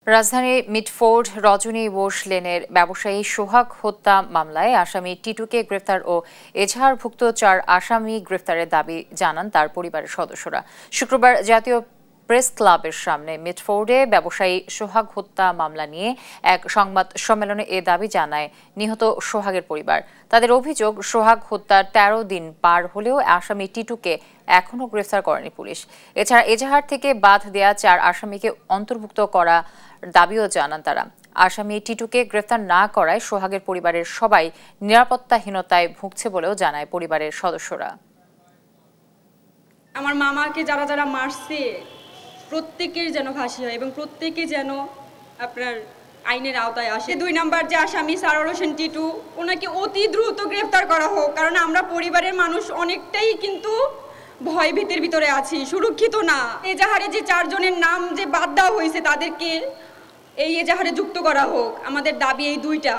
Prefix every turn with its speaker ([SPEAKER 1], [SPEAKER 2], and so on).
[SPEAKER 1] রাজধানীর মিটফোর্ড রজনী বোস লেনের ব্যবসায়ী সোহাগ হত্যা মামলায় আসামি টিটুকে গ্রেফতার ও এজাহারভুক্ত 4 আসামি গ্রেফতারের দাবি জানান তার পরিবারের সদস্যরা। শুক্রবার জাতীয় প্রেস ক্লাবের সামনে মিটফোর্ডে ব্যবসায়ী সোহাগ হত্যা মামলা নিয়ে এক সংবাদ সম্মেলনে এ দাবি জানায় নিহত সোহাগের পরিবার। তাদের অভিযোগ, সোহাগ হত্যার 13 দিন পার হলেও আসামি টিটুকে এখনও গ্রেফতার করেনি পুলিশ। এছাড়া এজাহার থেকে বাদ দেয়া 4 আসামিকে অন্তর্ভুক্ত করা দাবিও জানান তারা। আসামি টিটুকে গ্রেফতার না করায় সোহাগের পরিবারের সবাই নিরাপত্তাহীনতায় ভুগছে বলেও জানায় পরিবারের সদস্যরা।
[SPEAKER 2] আমার মামাকে যারা যারা মারছে প্রত্যেকের যেন ফাঁসি হয় এবং প্রত্যেকে যেন আপনার আইনের আওতায় আসে। 2 নাম্বার যে আসামি সারোয়ার হোসেন টিটু, ওনাকে অতি দ্রুত গ্রেফতার করা হোক, কারণ আমরা পরিবারের মানুষ অনেকটাই কিন্তু ভয় ভীতির ভিতরে আছি, সুরক্ষিত না। এজাহারে যে 4 জনের নাম যে বাদ দেওয়া হয়েছে তাদেরকে এই এজাহারে যুক্ত করা হোক। আমাদের দাবি এই 2টা।